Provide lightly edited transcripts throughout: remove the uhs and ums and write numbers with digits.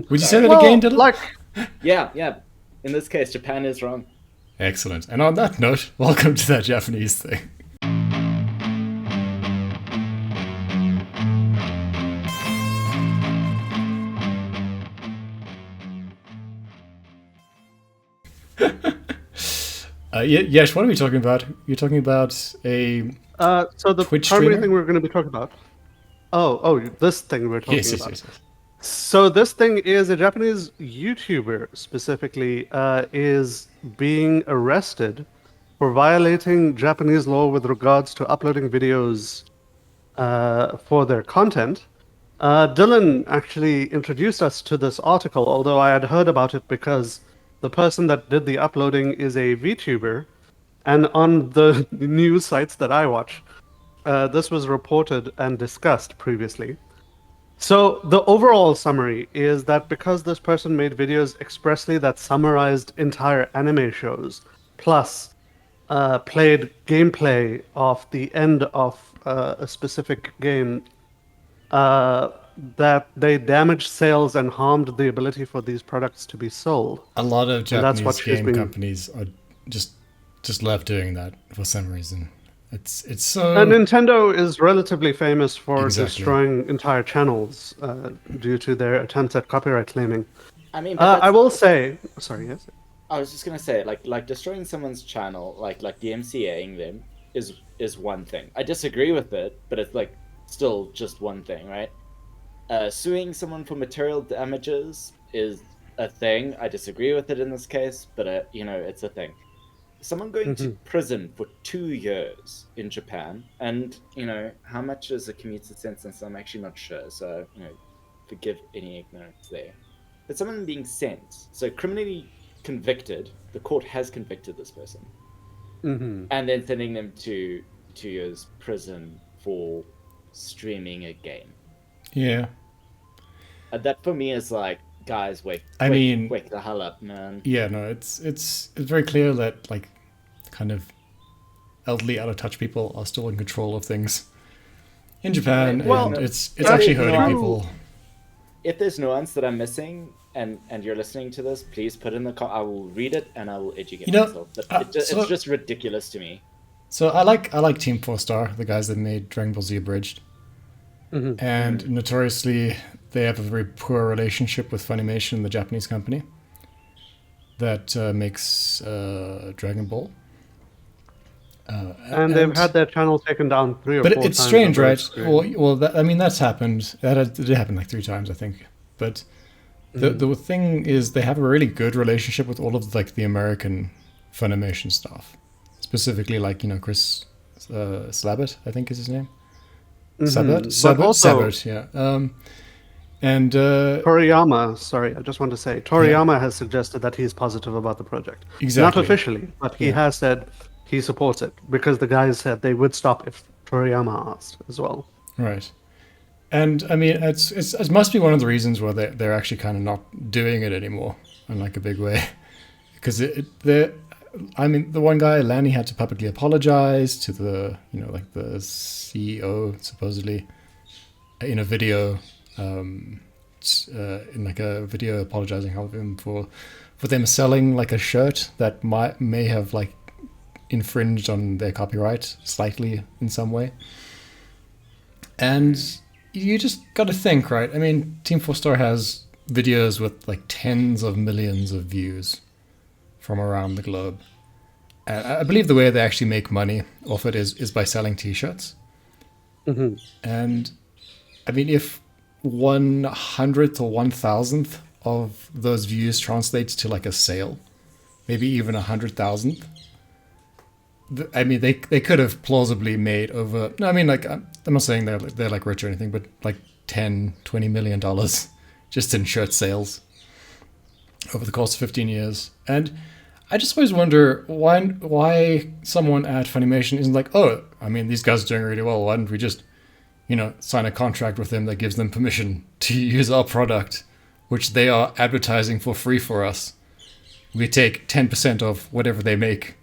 Would you say that again, Dylan? Like, Yeah. In this case, Japan is wrong. Excellent. And on that note, welcome to that Japanese thing. Yes, what are we talking about? You're talking about a so the Twitch primary streamer? thing we're going to be talking about. This thing we're talking yes. about. So this thing is a Japanese YouTuber specifically is being arrested for violating Japanese law with regards to uploading videos for their content. Dylan actually introduced us to this article, although I had heard about it because the person that did the uploading is a VTuber, and on the news sites that I watch, this was reported and discussed previously. So the overall summary is that because this person made videos expressly that summarized entire anime shows, plus played gameplay of the end of a specific game, that they damaged sales and harmed the ability for these products to be sold. A lot of And that's what Japanese she's game been- companies are just love doing that for some reason. It's so. And Nintendo is relatively famous for Exactly. destroying entire channels due to their attempts at copyright claiming. I mean, I will say, sorry, yes. I was just gonna say, like destroying someone's channel, like DMCAing them, is one thing. I disagree with it, but it's like still just one thing, right? Suing someone for material damages is a thing. I disagree with it in this case, but it's a thing. Someone going to prison for 2 years in Japan, and how much is a commuted sentence? I'm actually not sure, so forgive any ignorance there. But someone being sent, so criminally convicted, the court has convicted this person, and then sending them to 2 years prison for streaming a game. Yeah. That for me is like, guys, wake the hell up, man. Yeah, no, it's very clear that like kind of elderly, out of touch people are still in control of things in Japan, Well, and it's actually hurting no. people. If there's nuance that I'm missing, and you're listening to this, please put in the I will read it and I will educate myself. But it's just ridiculous to me. So I like Team 4 Star, the guys that made Dragon Ball Z Abridged, and notoriously they have a very poor relationship with Funimation, the Japanese company that makes Dragon Ball. And they've had their channel taken down 3 or 4 But times. it's strange, over right? its screen. Well, that's happened. That did happen like 3 times, I think. But the thing is, they have a really good relationship with all of like the American Funimation stuff, specifically like Chris Sabat, I think is his name. Sabat, yeah. And Toriyama, sorry, I just want to say, Toriyama has suggested that he's positive about the project. Exactly. Not officially, but he has said he supports it because the guys said they would stop if Toriyama asked as well. Right. And I mean, it must be one of the reasons why they're actually kind of not doing it anymore in like a big way, because the one guy, Lanny, had to publicly apologize to the like the CEO supposedly in a video, in like a video apologizing him for them selling like a shirt that may have like infringed on their copyright slightly in some way. And you just got to think, right? I mean, Team 4 Star has videos with like tens of millions of views from around the globe. And I believe the way they actually make money off it is by selling t-shirts. And I mean, if 1/100th or 1,000th of those views translates to like a sale, maybe even 100,000. I mean, they could have plausibly made over. No, I mean, like I'm not saying they're like rich or anything, but like $10-20 million just in shirt sales over the course of 15 years. And I just always wonder why someone at Funimation isn't like, oh, I mean, these guys are doing really well. Why don't we just, sign a contract with them that gives them permission to use our product, which they are advertising for free for us. We take 10% of whatever they make,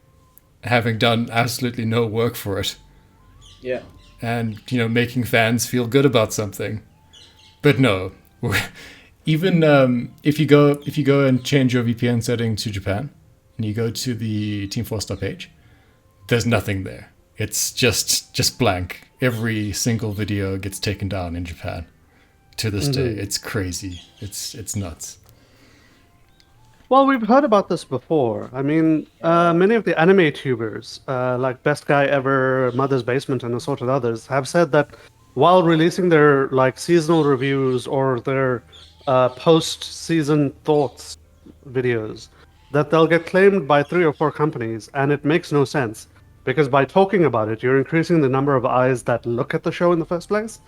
having done absolutely no work for it. Yeah. And, making fans feel good about something. But no, Even if you go and change your VPN setting to Japan, and you go to the Team 4 Star page, there's nothing there. It's just blank. Every single video gets taken down in Japan to this day. It's crazy. It's nuts. Well, we've heard about this before. I mean, many of the anime tubers, like Best Guy Ever, Mother's Basement, and assorted others, have said that while releasing their like seasonal reviews or their post-season thoughts videos, that they'll get claimed by 3 or 4 companies, and it makes no sense because by talking about it, you're increasing the number of eyes that look at the show in the first place.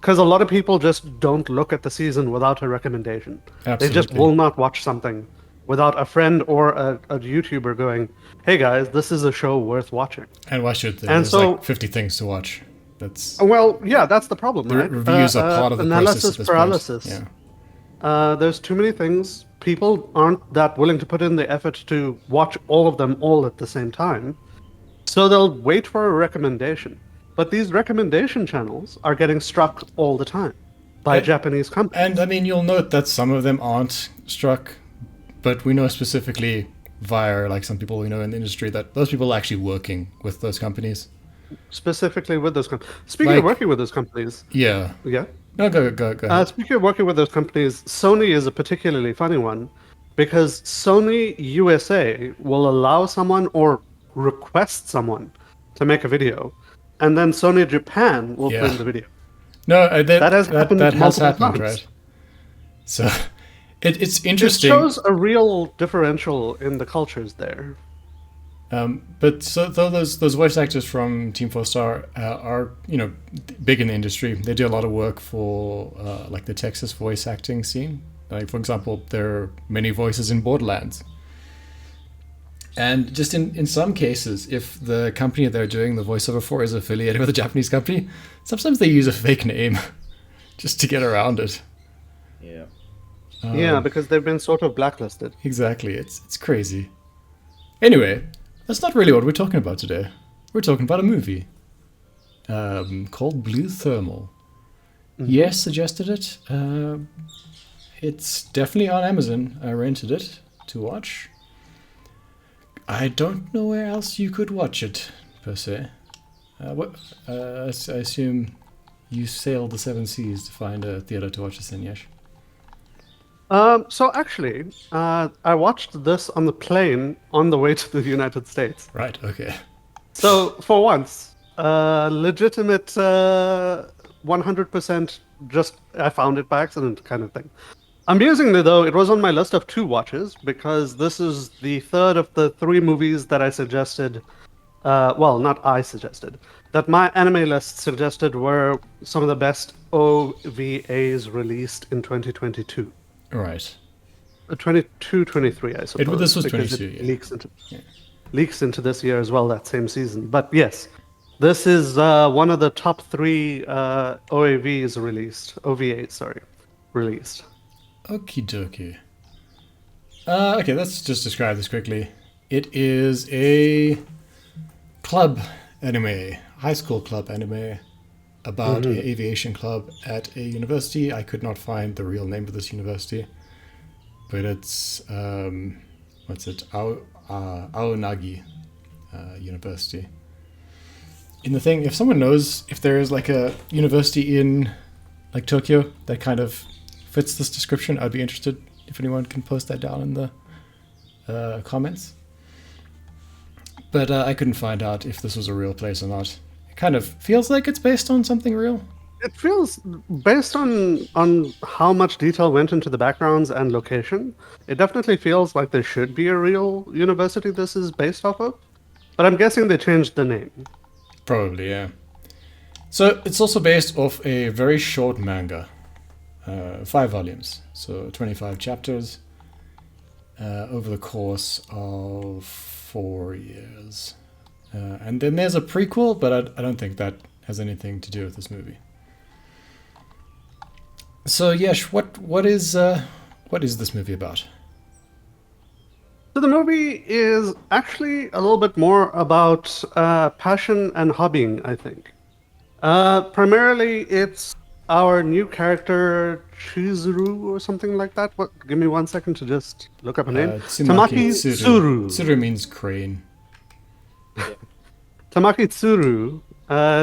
Because a lot of people just don't look at the season without a recommendation. They just Absolutely. will not watch something without a friend or a YouTuber going, "Hey guys, this is a show worth watching." And why should they? And There's so- like 50 things to watch. That's Well, yeah, that's the problem, the right? reviews are part of the process analysis at this paralysis. point. Yeah. There's too many things. People aren't that willing to put in the effort to watch all of them all at the same time. So they'll wait for a recommendation. But these recommendation channels are getting struck all the time by And- Japanese companies. And I mean, you'll note that some of them aren't struck, but we know specifically via like some people we know in the industry that those people are actually working with those companies. Specifically with those companies. Speaking of Like- working with those companies, Yeah. yeah. No, go ahead. Speaking of working with those companies, Sony is a particularly funny one because Sony USA will allow someone or request someone to make a video, and then Sony Japan will Yeah. put in the video. No, That has happened that has multiple happened, times. right? So it's It interesting. shows a real differential in the cultures there. But so though those voice actors from Team 4 Star are big in the industry. They do a lot of work for like the Texas voice acting scene. Like for example, there are many voices in Borderlands. And just in some cases, if the company they're doing the voiceover for is affiliated with a Japanese company, sometimes they use a fake name just to get around it. Yeah. Yeah, because they've been sort of blacklisted. Exactly. It's crazy. Anyway, that's not really what we're talking about today. We're talking about a movie called Blue Thermal. Yes, suggested it. It's definitely on Amazon. I rented it to watch. I don't know where else you could watch it, per se. I assume you sailed the 7 seas to find a theater to watch this in, yes? So actually, I watched this on the plane on the way to the United States. Right, okay. So for once, legitimate 100% just I found it by accident kind of thing. Amusingly though, it was on my list of 2 watches because this is the third of the 3 movies that I suggested. Well, not I suggested. That my anime list suggested were some of the best OVAs released in 2022. Right. 22, 23, I suppose. This was because 22, it yeah. leaks into this year as well, that same season. But yes, this is one of the top 3 OVAs released. Okie dokie. Okay, let's just describe this quickly. It is a club anime, high school club anime, about an aviation club at a university. I could not find the real name of this university, but it's Aonagi University. In the thing, if someone knows if there is like a university in like Tokyo that kind of fits this description, I'd be interested if anyone can post that down in the comments. But I couldn't find out if this was a real place or not. It kind of feels like it's based on something real. It feels, based on how much detail went into the backgrounds and location, it definitely feels like there should be a real university this is based off of. But I'm guessing they changed the name. Probably, yeah. So it's also based off a very short manga, 5 volumes, so 25 chapters over the course of 4 years. And then there's a prequel, but I don't think that has anything to do with this movie. So Yesh, what is this movie about? So the movie is actually a little bit more about passion and hobbying, I think. Primarily, it's our new character Chizuru or something like that. What? Give me 1 second to just look up a name. Tsumaki Tamaki Tsuru. Tsuru. Tsuru means crane. Tamaki Tsuru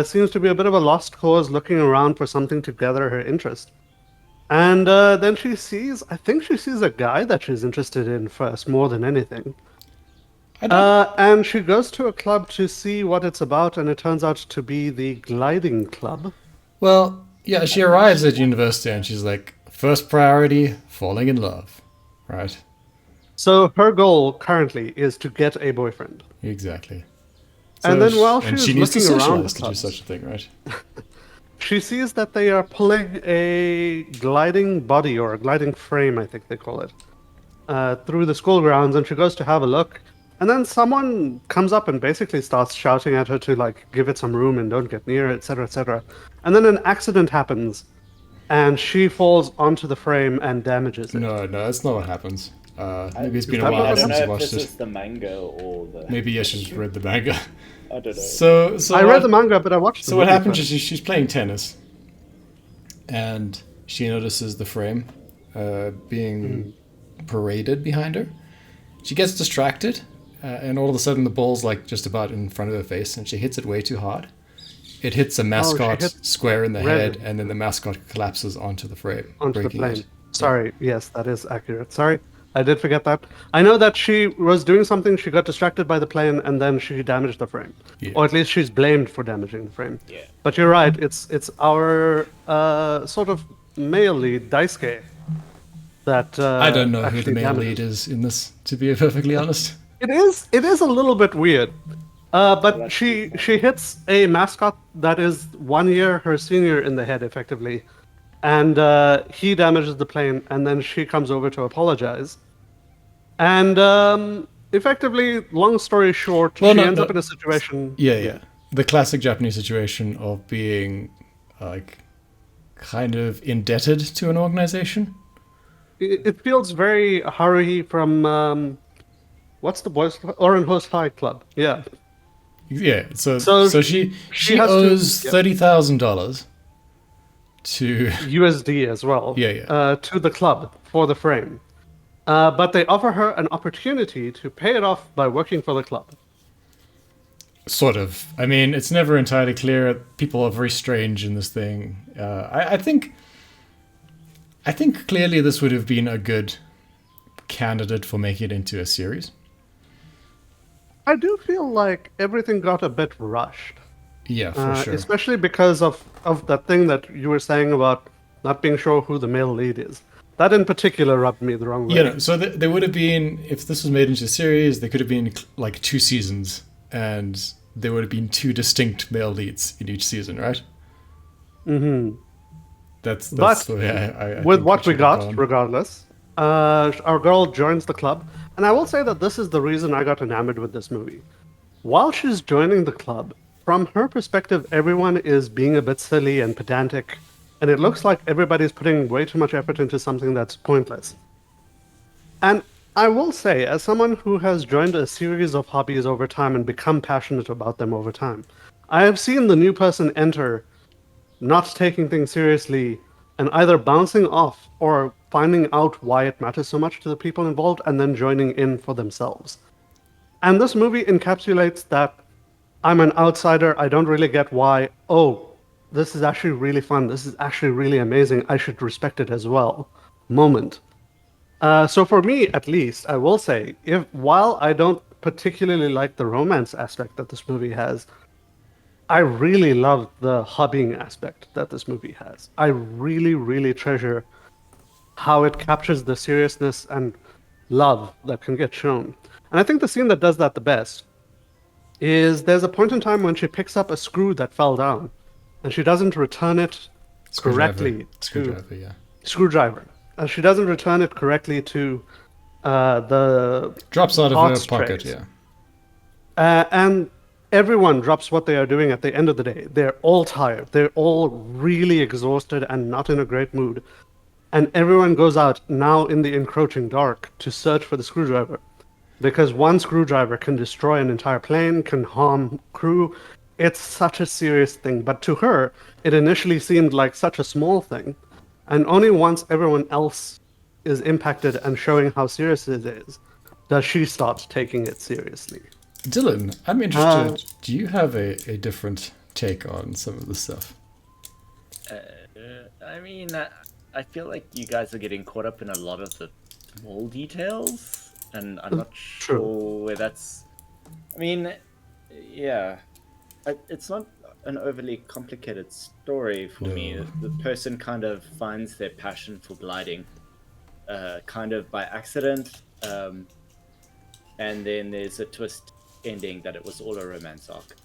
seems to be a bit of a lost cause, looking around for something to gather her interest. And then I think she sees a guy that she's interested in first, more than anything. I don't, And she goes to a club to see what it's about, and it turns out to be the Gliding Club. well, yeah, she arrives at university and she's like, first priority, falling in love. Right? So her goal currently is to get a boyfriend. Exactly. And then while and she's she needs to looking around socialize the to do clubs, such a thing, right? she sees that they are pulling a gliding body, or a gliding frame, I think they call it, through the school grounds, and she goes to have a look. And then someone comes up and basically starts shouting at her to like give it some room and don't get near it, etc., etc. And then an accident happens, and she falls onto the frame and damages it. No, that's not what happens. Maybe it's been that a what while I don't since know you if watched this it. is the manga or the. Maybe Yesha's read the manga. I don't know. So I read the manga, but I watched the So what movie happens first. is she's playing tennis, and she notices the frame being paraded behind her. She gets distracted, and all of a sudden the ball's like just about in front of her face, and she hits it way too hard. It hits a mascot hit square in the red. head, and then the mascot collapses onto the frame, Onto the breaking plane. it. Sorry, yes, that is accurate. Sorry, I did forget that. I know that she was doing something, she got distracted by the plane, and then she damaged the frame. Yeah. Or at least she's blamed for damaging the frame. Yeah. But you're right, it's our sort of male lead, Daisuke, that I don't know who the actually male damages. lead is in this, to be perfectly honest. It is a little bit weird. But she hits a mascot that is 1 year her senior in the head, effectively. And he damages the plane, and then she comes over to apologize. And effectively, long story short, Well, she no, ends no. up in a situation. Yeah. The classic Japanese situation of being like kind of indebted to an organization. It feels very Haruhi from what's the boys' club? Orange High Club. Yeah. Yeah, so So she she has to- owes yeah. $30,000 to USD as well. Yeah. To the club for the frame. But they offer her an opportunity to pay it off by working for the club. sort of. I mean, it's never entirely clear. People are very strange in this thing. I think clearly this would have been a good candidate for making it into a series. I do feel like everything got a bit rushed. Yeah, for sure. Especially because of that thing that you were saying about not being sure who the male lead is. That in particular rubbed me the wrong way. You know, so there would have been, if this was made into a series, there could have been like 2 seasons, and there would have been 2 distinct male leads in each season, right? Mm-hmm. That's But the way I With think what it we should have got, gone. regardless, our girl joins the club. And I will say that this is the reason I got enamored with this movie. While she's joining the club, from her perspective, everyone is being a bit silly and pedantic. And it looks like everybody's putting way too much effort into something that's pointless. And I will say, as someone who has joined a series of hobbies over time and become passionate about them over time, I have seen the new person enter not taking things seriously and either bouncing off or finding out why it matters so much to the people involved and then joining in for themselves. And this movie encapsulates that I'm an outsider, I don't really get why, oh, this is actually really fun, this is actually really amazing, I should respect it as well moment. So for me, at least, I will say, while I don't particularly like the romance aspect that this movie has, I really love the hobbying aspect that this movie has. I really, really treasure how it captures the seriousness and love that can get shown. And I think the scene that does that the best is there's a point in time when she picks up a screw that fell down, and she doesn't return it correctly Screwdriver, yeah. screwdriver. And she doesn't return it correctly to the Drops out of Arts her pocket, trays. yeah. and everyone drops what they are doing at the end of the day. They're all tired. They're all really exhausted and not in a great mood. And everyone goes out now in the encroaching dark to search for the screwdriver. Because one screwdriver can destroy an entire plane, can harm crew. it's such a serious thing. But to her, it initially seemed like such a small thing. And only once everyone else is impacted and showing how serious it is, does she start taking it seriously. Dylan, I'm interested. Do you have a different take on some of the stuff? I mean, I feel like you guys are getting caught up in a lot of the small details, and I'm not sure where that's. I mean, yeah, it's not an overly complicated story for me. The person kind of finds their passion for gliding, kind of by accident, and then there's a twist ending that it was all a romance arc.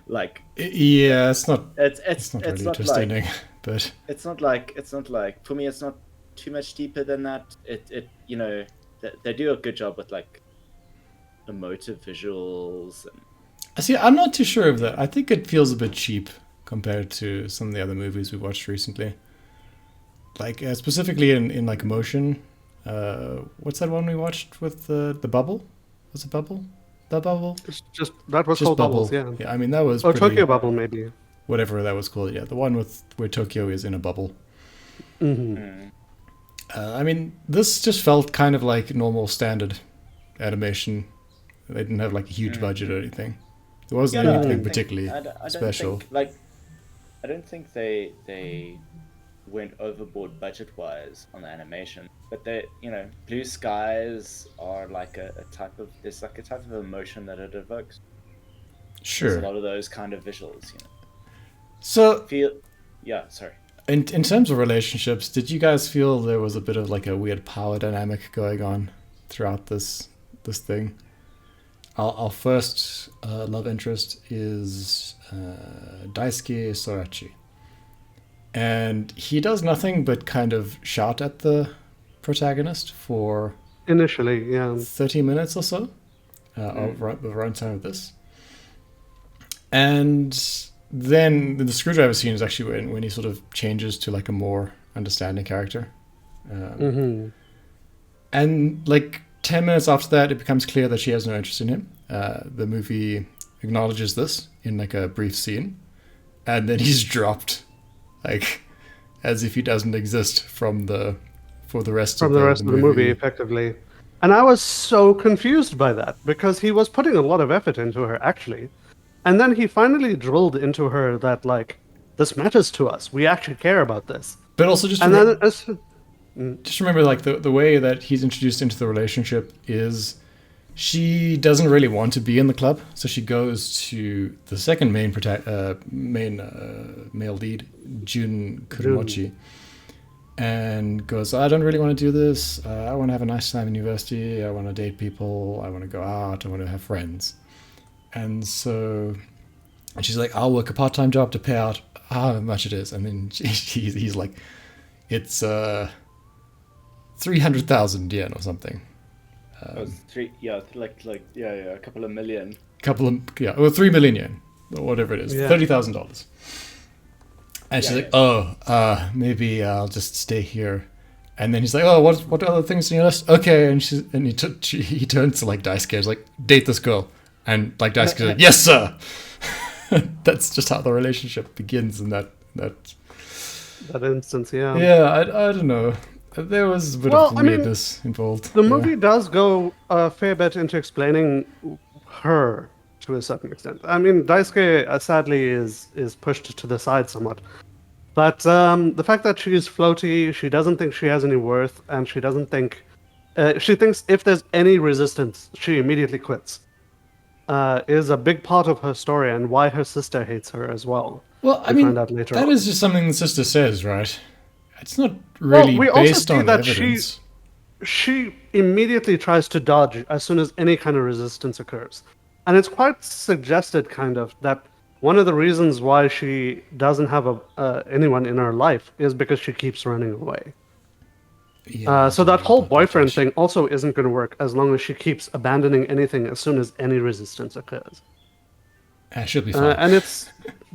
Like, yeah, it's not it's not really not interesting, like but it's not like for me it's not too much deeper than that. It you know they do a good job with like emotive visuals and see, I'm not too sure of that. I think it feels a bit cheap compared to some of the other movies we watched recently. Like specifically in like emotion. What's that one we watched with the bubble? Was it Bubble? The Bubble? It's just that was Just called Bubble. Bubbles, yeah. I mean that was Or pretty, Tokyo Bubble, maybe. whatever that was called. Yeah, the one with where Tokyo is in a bubble. I mean, this just felt kind of like normal standard animation. They didn't have like a huge budget or anything. There wasn't Yeah, no, I anything don't think- particularly I don't special. think, like, I don't think they went overboard budget wise on the animation, but they, blue skies are like a type of there's like a type of emotion that it evokes. There's Sure. a lot of those kind of visuals, So, Sorry. in terms of relationships, did you guys feel there was a bit of like a weird power dynamic going on throughout this thing? Our first love interest is Daisuke Sorachi. And he does nothing but kind of shout at the protagonist for Initially, yeah. 30 minutes or so of runtime of this. And then the screwdriver scene is actually when he sort of changes to like a more understanding character. And like 10 minutes after that, it becomes clear that she has no interest in him. The movie acknowledges this in like a brief scene. And then he's dropped, like, as if he doesn't exist for the rest From of the rest of the movie, effectively. And I was so confused by that, because he was putting a lot of effort into her, actually. And then he finally drilled into her that, like, this matters to us. We actually care about this. But also just And then, just remember, like, the way that he's introduced into the relationship is she doesn't really want to be in the club, so she goes to the second main male lead, Jun Kurumochi, and goes, I don't really want to do this. I want to have a nice time in university. I want to date people. I want to go out. I want to have friends. And she's like, I'll work a part-time job to pay out how much it is. And then he's like, it's 300,000 yen or something. A couple of million. Or 3 million yen, or whatever it is, Yeah. $30,000. And she's like, maybe I'll just stay here. And then he's like, oh, what other things on your list? Okay, and he turns to like Daisuke, he's like, date this girl, and like Daisuke's like, yes, sir. That's just how the relationship begins in that. that instance, yeah. Yeah, I don't know. There was a bit of weirdness involved. The movie does go a fair bit into explaining her to a certain extent. I mean, Daisuke sadly is pushed to the side somewhat. But the fact that she's floaty, she doesn't think she has any worth, and she doesn't think... she thinks if there's any resistance, she immediately quits. Is a big part of her story and why her sister hates her as well. Well, I We mean, find out later that on. is just something the sister says, right? It's not really we also based see on that evidence. She immediately tries to dodge as soon as any kind of resistance occurs. And it's quite suggested, kind of, that one of the reasons why she doesn't have anyone in her life is because she keeps running away. Yeah, So that whole boyfriend much. thing also isn't going to work as long as she keeps abandoning anything as soon as any resistance occurs. She'll be fine. And it's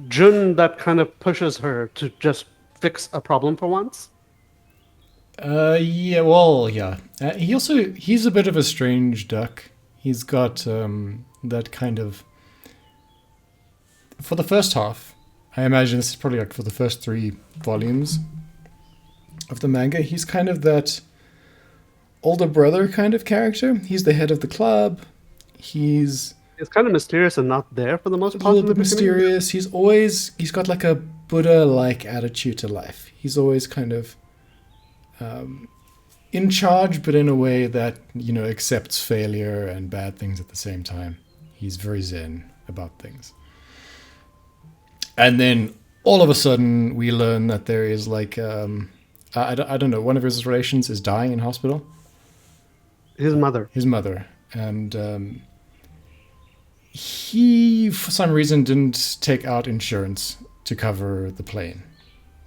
Jun that kind of pushes her to just fix a problem for once. Yeah. He's a bit of a strange duck. He's got that kind of, I don't know how to put it. He's for the first half, I imagine this is probably like for the first 3 volumes of the manga, he's kind of that older brother kind of character. He's the head of the club. He's kind of mysterious and not there for the most a part. little in the bit beginning. mysterious. He's got like a Buddha-like attitude to life. He's always kind of in charge, but in a way that, you know, accepts failure and bad things at the same time. He's very zen about things. And then all of a sudden we learn that there is like, I don't know, one of his relations is dying in hospital. His mother. His mother. And he, for some reason, didn't take out insurance to cover the plane.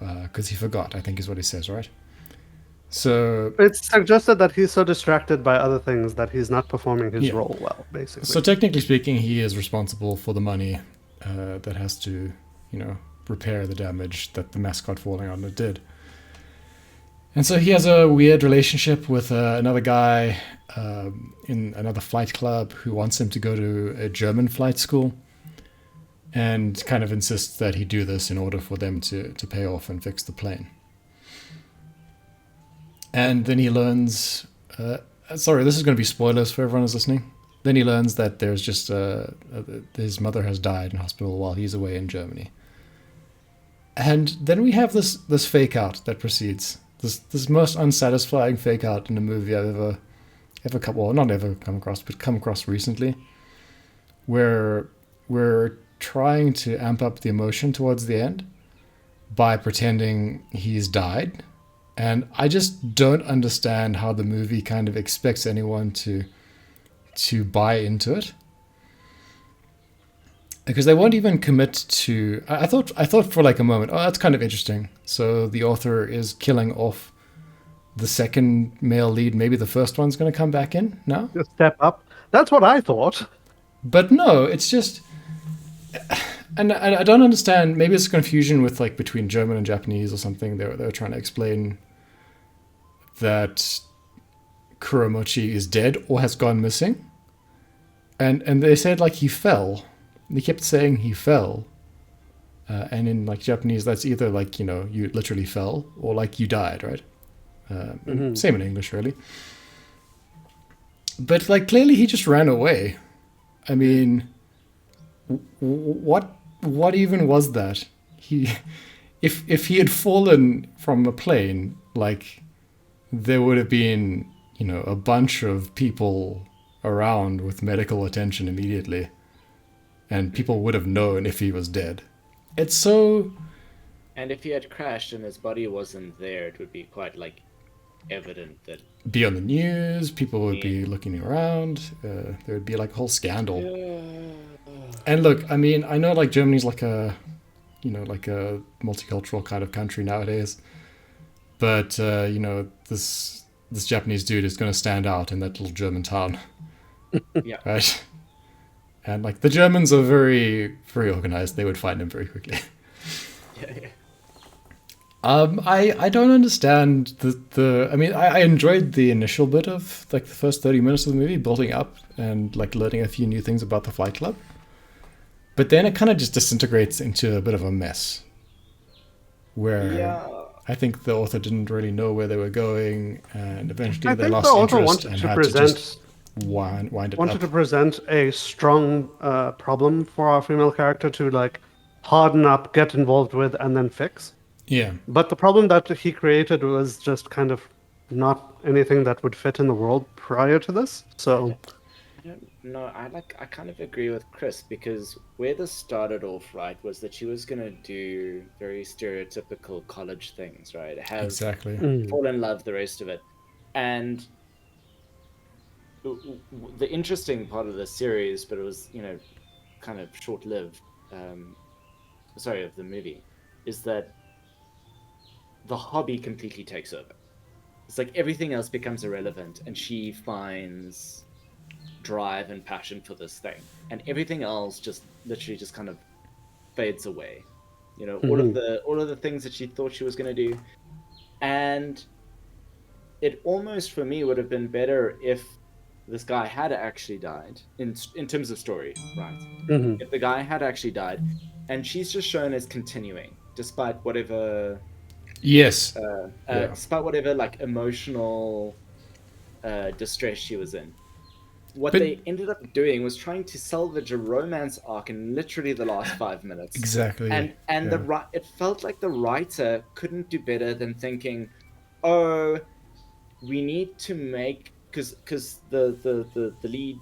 Because he forgot, I think is what he says, right? So It's suggested that he's so distracted by other things that he's not performing his Yeah. role well, basically. So technically speaking, he is responsible for the money that has to, you know, repair the damage that the mascot falling on it did. And so he has a weird relationship with another guy in another flight club who wants him to go to a German flight school and kind of insists that he do this in order for them to pay off and fix the plane. And then he learns... sorry, this is going to be spoilers for everyone who's listening. Then he learns that there's just... his mother has died in hospital while he's away in Germany. And then we have this fake out that proceeds. This most unsatisfying fake out in a movie I've ever come... Well, not ever come across, but come across recently. Where we're trying to amp up the emotion towards the end by pretending he's died. And I just don't understand how the movie kind of expects anyone to buy into it, because they won't even commit to. I thought for like a moment, oh, that's kind of interesting. So the author is killing off the second male lead. Maybe the first one's going to come back in now. Just step up. That's what I thought. But no, it's just. And I don't understand. Maybe it's a confusion with like between German and Japanese or something. They're trying to explain that Kuromochi is dead or has gone missing, and they said like he fell. They kept saying he fell, and in like Japanese, that's either like, you know, you literally fell or like you died, right? Same in English, really. But like clearly he just ran away. I mean, what even was that? If he had fallen from a plane, like, there would have been, you know, a bunch of people around with medical attention immediately, and people would have known if he was dead. It's so... And if he had crashed and his body wasn't there, it would be quite, like, evident that... Be on the news, people would be looking around, there would be, like, a whole scandal. And look, I mean, I know, like, Germany's like a, you know, like a multicultural kind of country nowadays. But, you know, this Japanese dude is going to stand out in that little German town. Yeah. Right? And, like, the Germans are very, very organized. They would find him very quickly. Yeah. I don't understand I mean, I enjoyed the initial bit of, like, the first 30 minutes of the movie, building up and, like, learning a few new things about the Flight Club. But then it kind of just disintegrates into a bit of a mess. Where... I think the author didn't really know where they were going, and eventually they lost interest and had to just wind it wanted up. to present a strong problem for our female character to like harden up, get involved with, and then fix. Yeah. But the problem that he created was just kind of not anything that would fit in the world prior to this. So No, I kind of agree with Chris, because where this started off, right, was that she was gonna do very stereotypical college things, right? Have Exactly. fall in love, the rest of it, and the interesting part of the series, but it was, you know, kind of short-lived. Of the movie, is that the hobby completely takes over. It's like everything else becomes irrelevant, and she finds drive and passion for this thing, and everything else just literally just kind of fades away. You know, all of the things that she thought she was going to do, and it almost for me would have been better if this guy had actually died in terms of story, right? If the guy had actually died, and she's just shown as continuing, despite whatever, Yes. Yeah. despite whatever like emotional distress she was in. What But- they ended up doing was trying to salvage a romance arc in literally the last 5 minutes. Exactly. And yeah. it felt like the writer couldn't do better than thinking, oh, we need to make, because the lead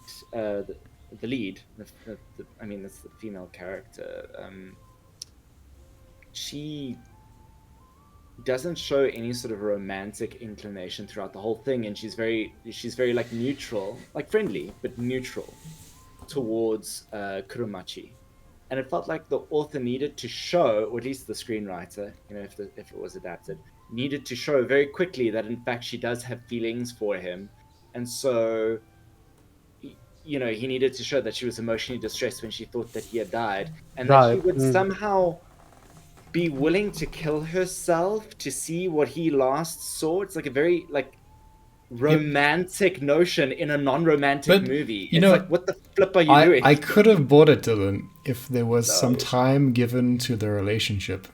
I mean, it's the female character, she doesn't show any sort of romantic inclination throughout the whole thing, and she's very like neutral, like friendly but neutral towards Kurumachi. And it felt like the author needed to show, or at least the screenwriter, you know, if it was adapted, needed to show very quickly that in fact she does have feelings for him, and so, you know, he needed to show that she was emotionally distressed when she thought that he had died, and that he would somehow be willing to kill herself to see what he last saw. It's like a very like romantic notion in a non-romantic But, movie. you It's know, like, what the flip are you doing? I could have bought it, Dylan, if there was some No. time given to the relationship,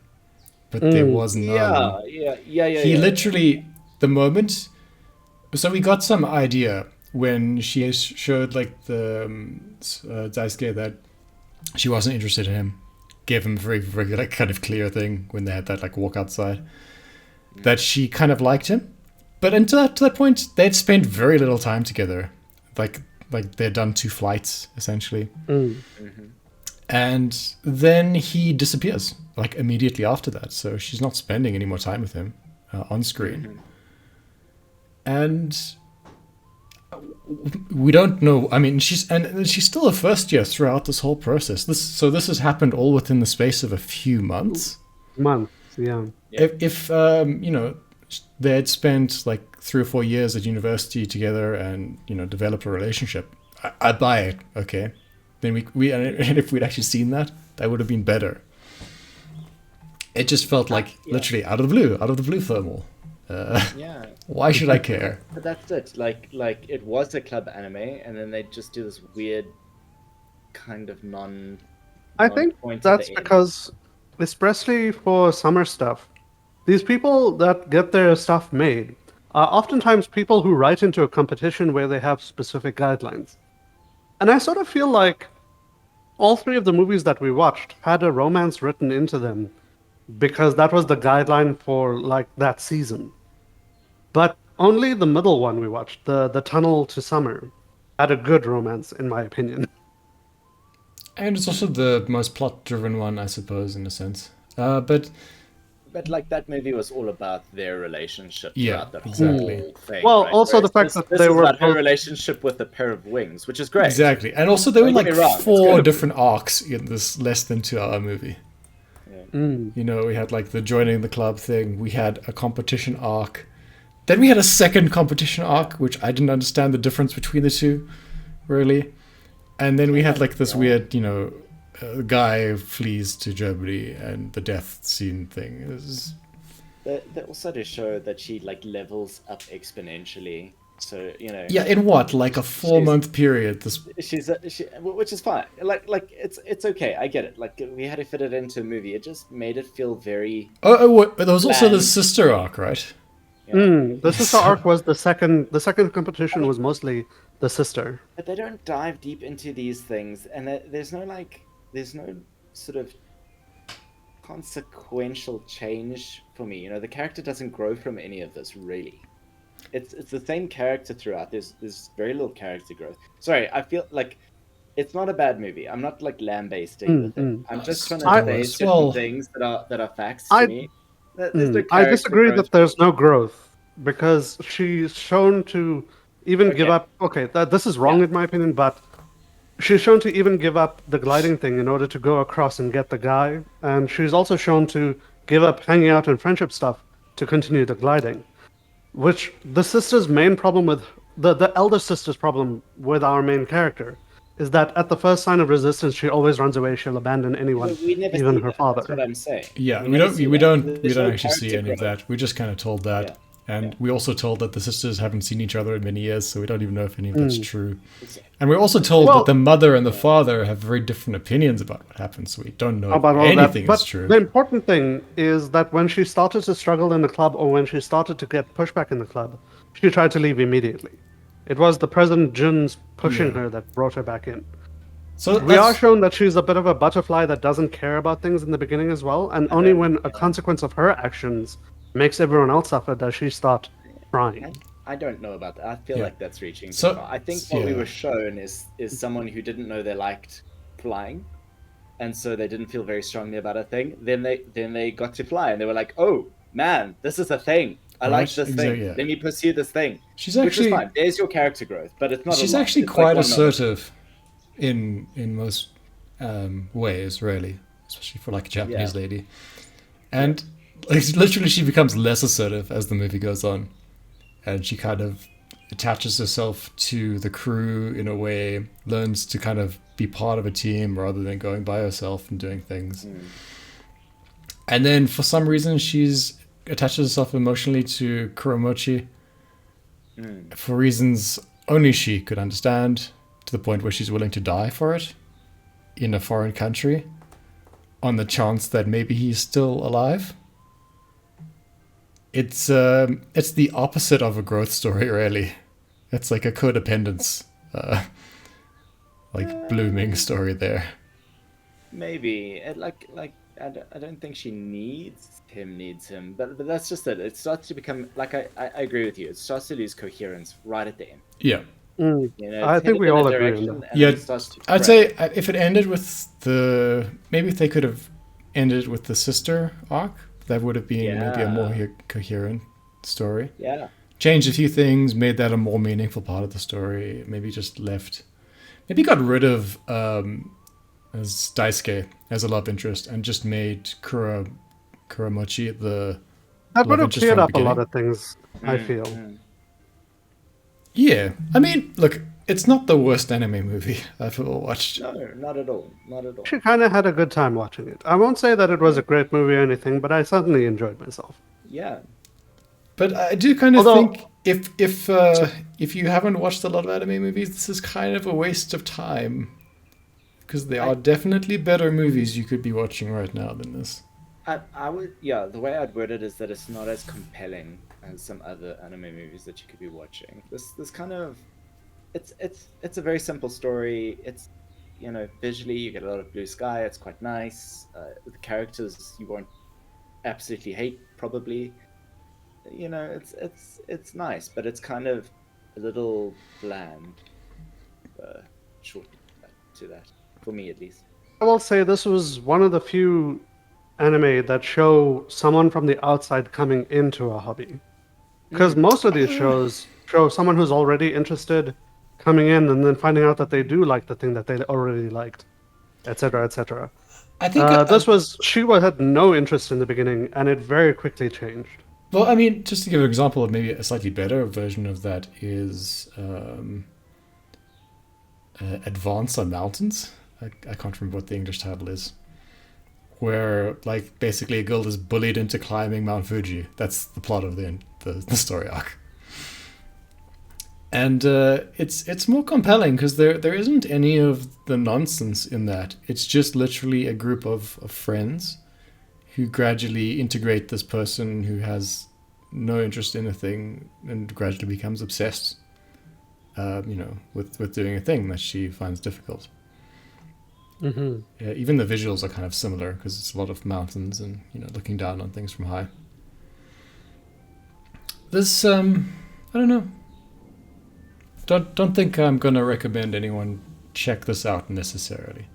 but there was none. Yeah. He literally, the moment, so we got some idea when she showed like the Daisuke that she wasn't interested in him. Gave him a very like kind of clear thing when they had that like walk outside, that she kind of liked him. But until to that point, they'd spent very little time together. Like they'd done 2 flights essentially. And then he disappears like immediately after that. So she's not spending any more time with him on screen. And we don't know. I mean, she's still a first year throughout this whole process. This has happened all within the space of a few months. Months, yeah. If you know, they had spent like 3 or 4 years at university together and, you know, develop a relationship, I'd buy it. Okay, then and if we'd actually seen that, that would have been better. It just felt like literally out of the blue thermal. Yeah. Why should I care? But that's it. Like it was a club anime, and then they just do this weird kind of I think non-point at that's the end. because, especially for summer stuff, these people that get their stuff made are oftentimes people who write into a competition where they have specific guidelines. And I sort of feel like all 3 of the movies that we watched had a romance written into them because that was the guideline for like that season. But only the middle one we watched, the Tunnel to Summer, had a good romance, in my opinion. And it's also the most plot-driven one, I suppose, in a sense. But like that movie was all about their relationship. Yeah, throughout that exactly. whole thing, Well, right? also the Whereas fact this that they is were about her both- relationship with a pair of wings, which is great. exactly, and also there were Don't like get me wrong, it's 4 good. different arcs in this less than 2-hour movie. You know, we had like the joining the club thing. We had a competition arc. Then we had a second competition arc, which I didn't understand the difference between the two, really. And then we had like this weird, you know, guy flees to Germany and the death scene thing. It was... They also to show that she like levels up exponentially. So, you know. Yeah, in what? Like a 4-month period? This Which is fine. Like it's okay. I get it. Like we had to fit it into a movie. It just made it feel very. there was also the Bland. sister arc, right? The sister arc was the second. The second competition was mostly the sister. But they don't dive deep into these things, and there's no sort of consequential change for me. You know, the character doesn't grow from any of this really. It's the same character throughout. There's very little character growth. Sorry, I feel like it's not a bad movie. I'm not like lambasting with it. I'm just trying to say certain things that are facts to me. There's no I character disagree growth. that there's no growth because she's shown to even give up. Okay, this is wrong in my opinion, but she's shown to even give up the gliding thing in order to go across and get the guy, and she's also shown to give up hanging out and friendship stuff to continue the gliding. Which the sister's main problem with the elder sister's problem with our main character is that at the first sign of resistance, she always runs away. She'll abandon anyone, But we never even see her that. father. That's what I'm saying. Yeah, we never don't see we that. don't There's we don't no actually see character any of growth. that. We're just kind of told that, And we're also told that the sisters haven't seen each other in many years, so we don't even know if any of that's true. And we're also told that the mother and the father have very different opinions about what happened, so we don't know about if all anything that. is true. The important thing is that when she started to struggle in the club, or when she started to get pushback in the club, she tried to leave immediately. It was the President Jun's pushing her that brought her back in. So we are shown that she's a bit of a butterfly that doesn't care about things in the beginning as well, and only when a consequence of her actions makes everyone else suffer does she start crying. I don't know about that. I feel like that's reaching too So- far. I think what we were shown is someone who didn't know they liked flying, and so they didn't feel very strongly about a thing. Then they got to fly, and they were like, "Oh man, this is a thing. I like Right, this exactly, thing. yeah. Let me pursue this thing." she's Which actually is fine. There's your character growth, but it's not. she's a lot. actually It's quite like one moment. assertive in most ways, really, especially for like a Japanese lady. And like literally, she becomes less assertive as the movie goes on, and she kind of attaches herself to the crew in a way, learns to kind of be part of a team rather than going by herself and doing things. And then for some reason, she's attaches herself emotionally to Kuromochi for reasons only she could understand, to the point where she's willing to die for it in a foreign country on the chance that maybe he's still alive. It's the opposite of a growth story, really. It's like a codependence, blooming story there. Maybe I don't think she needs him, but that's just it. It starts to become like I agree with you. It starts to lose coherence right at the end. Yeah. You know, I it's think we headed in all a agree on direction, that. and Yeah, then it starts to I'd break. say if it ended with maybe if they could have ended with the sister arc, that would have been maybe a more coherent story. Yeah. Changed a few things, made that a more meaningful part of the story. Maybe got rid of as Daisuke as a love interest and just made Kuramochi the That love would have interest cleared from up the a lot beginning. of things, I feel. Yeah, I mean, look, it's not the worst anime movie I've ever watched. No, not at all. Not at all. She kind of had a good time watching it. I won't say that it was a great movie or anything, but I certainly enjoyed myself. Yeah. But I do kind of Although- think if you haven't watched a lot of anime movies, this is kind of a waste of time, because there are definitely better movies you could be watching right now than this. I would, yeah, the way I'd word it is that it's not as compelling as some other anime movies that you could be watching. This kind of, it's a very simple story. It's, you know, visually you get a lot of blue sky. It's quite nice. The characters you won't absolutely hate probably. You know, it's nice, but it's kind of a little bland. Short to that, for me at least. I will say this was one of the few anime that show someone from the outside coming into a hobby. Because most of these shows show someone who's already interested coming in and then finding out that they do like the thing that they already liked, etc., etc. I think She had no interest in the beginning, and it very quickly changed. Well, I mean, just to give an example of maybe a slightly better version of that is Advance on Mountains. I can't remember what the English title is. Where, like, basically a girl is bullied into climbing Mount Fuji. That's the plot of the story arc. And it's more compelling because there isn't any of the nonsense in that. It's just literally a group of friends who gradually integrate this person who has no interest in a thing and gradually becomes obsessed, with doing a thing that she finds difficult. Even the visuals are kind of similar because it's a lot of mountains and, looking down on things from high. This, I don't know. Don't think I'm going to recommend anyone check this out necessarily.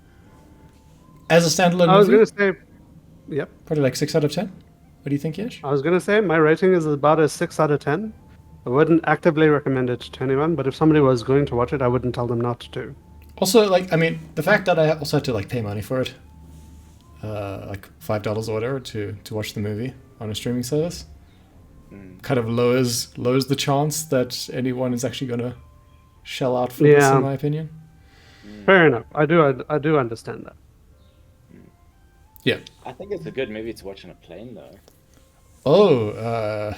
As a standalone I was movie, going to say, yep. probably like 6 out of 10. What do you think, Yash? I was going to say my rating is about a 6 out of 10. I wouldn't actively recommend it to anyone, but if somebody was going to watch it, I wouldn't tell them not to. Also, the fact that I also had to pay money for it, like $5 or whatever to watch the movie on a streaming service, kind of lowers the chance that anyone is actually going to shell out for this, in my opinion. Fair enough. I do understand that. Yeah. I think it's a good movie to watch on a plane, though. Oh,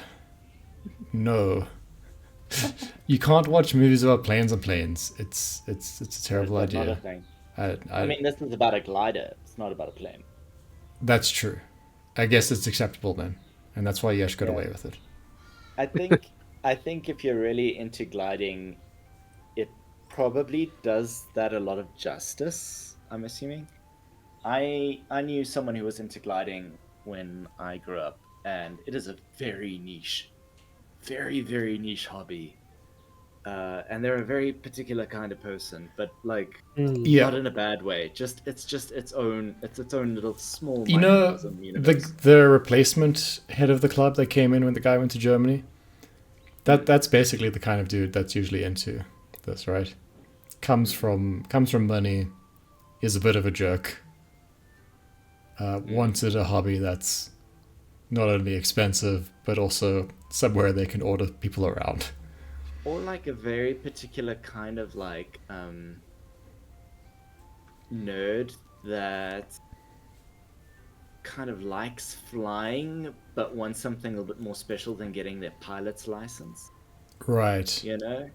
No. You can't watch movies about planes and planes. It's a terrible That's not a idea. thing. I I mean, this is about a glider. It's not about a plane. That's true. I guess it's acceptable then, and that's why Yesh got Yeah. away with it. I think if you're really into gliding, it probably does that a lot of justice, I'm assuming. I knew someone who was into gliding when I grew up, and it is a very niche, very niche hobby. And they're a very particular kind of person, but like Yeah. not in a bad way. It's its own little small You know, microcosm universe. the replacement head of the club that came in when the guy went to Germany. That's basically the kind of dude that's usually into this, right? Comes from money, is a bit of a jerk. Wanted a hobby that's not only expensive but also somewhere they can order people around. Or like a very particular kind of like nerd that kind of likes flying but wants something a little bit more special than getting their pilot's license. Right. You know?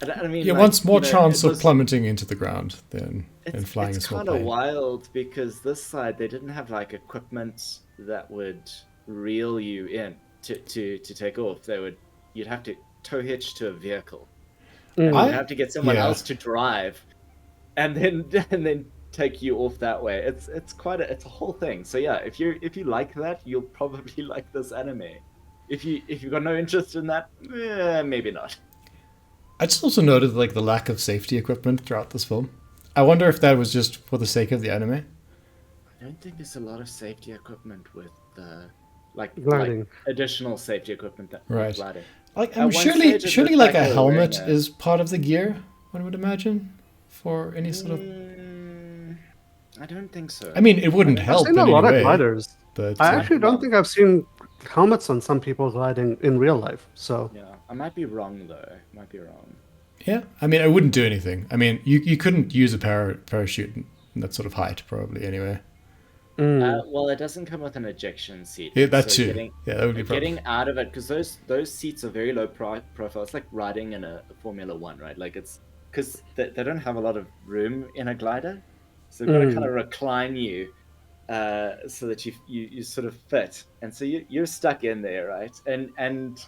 I mean, Yeah, like, wants more you know, chance it of was- plummeting into the ground than flying a it's small kind of plane. wild because this side they didn't have like equipment that would reel you in to take off. You'd have to tow hitch to a vehicle. And I- you'd have to get someone yeah. else to drive, and then take you off that way. It's a whole thing. So yeah, if you like that, you'll probably like this anime. If you've got no interest in that, maybe not. I just also noted like the lack of safety equipment throughout this film. I wonder if that was just for the sake of the anime. I don't think there's a lot of safety equipment with like Gliding. additional safety equipment that with Right. gliding. Like, At one surely stage, it surely looked like like a they were wearing helmet a- is part of the gear, one would imagine, for any sort of. I don't think so. I mean, it wouldn't I've help seen in a lot any of way, gliders. but I actually don't think I've seen helmets on some people gliding in real life. So yeah, I might be wrong though. Might be wrong. yeah. I mean, I wouldn't do anything. I mean, you couldn't use a parachute in that sort of height, probably. Anyway, Well, it doesn't come with an ejection seat. yeah, that so too. Getting, Yeah, that would be getting probably. out of it because those seats are very low profile. It's like riding in a Formula One, right? Like it's because they don't have a lot of room in a glider, so they've got to kind of recline you so that you sort of fit, and so you're stuck in there, right? And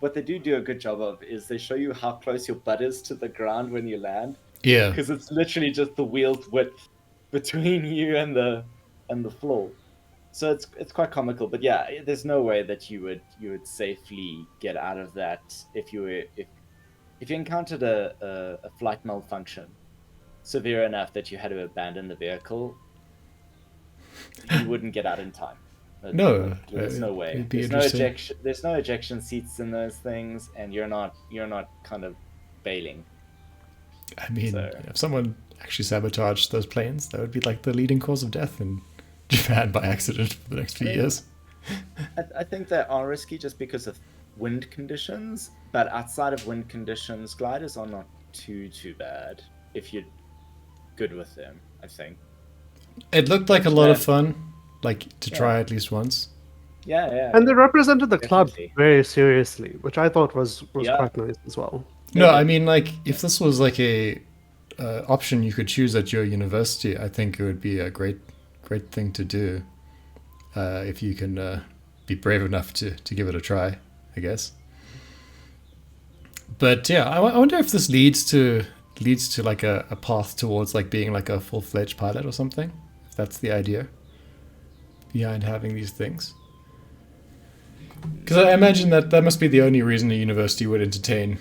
what they do a good job of is they show you how close your butt is to the ground when you land, Yeah, because it's literally just the wheel's width between you and the floor. So it's quite comical, but yeah, there's no way that you would safely get out of that if you encountered a flight malfunction severe enough that you had to abandon the vehicle. You wouldn't get out in time. No, There's no way. it'd be There's no interesting. ejection. There's no ejection seats in those things, and you're not kind of bailing. I mean, So- if someone actually sabotaged those planes, that would be like the leading cause of death in Japan by accident for the next few years. I think they are risky just because of wind conditions, but outside of wind conditions, gliders are not too bad if you're good with them, I think. It looked like a lot of Yeah. fun, like to try at least once. Yeah. and they represented the club Definitely. very seriously, which I thought was Yeah. quite nice as well. No, Yeah. I mean, like, if this was like a option you could choose at your university, I think it would be a great thing to do. If you can be brave enough to give it a try, I guess. But yeah, I wonder if this leads to like a path towards like being like a full-fledged pilot or something. If that's the idea behind having these things. Because I imagine that must be the only reason a university would entertain,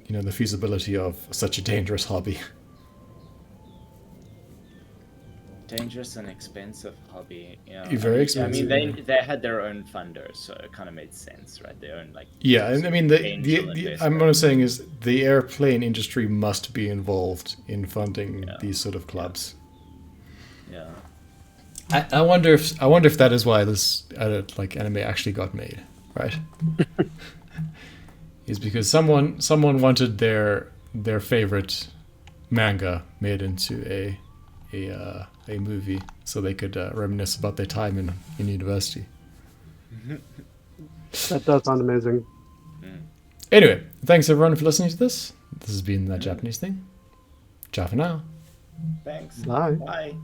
the feasibility of such a dangerous hobby. Dangerous and expensive hobby. Yeah. Very I mean, expensive, they had their own funders, so it kind of made sense, right? Their own like. Yeah, and I mean, the angel I'm what I'm saying is the airplane industry must be involved in funding Yeah. these sort of clubs. Yeah. I wonder if that is why this like anime actually got made, right? Is because someone wanted their favorite manga made into a movie so they could reminisce about their time in university. That does sound amazing. Anyway, thanks everyone for listening to this. This has been That Japanese Thing. Ciao for now. Thanks. Bye. Bye.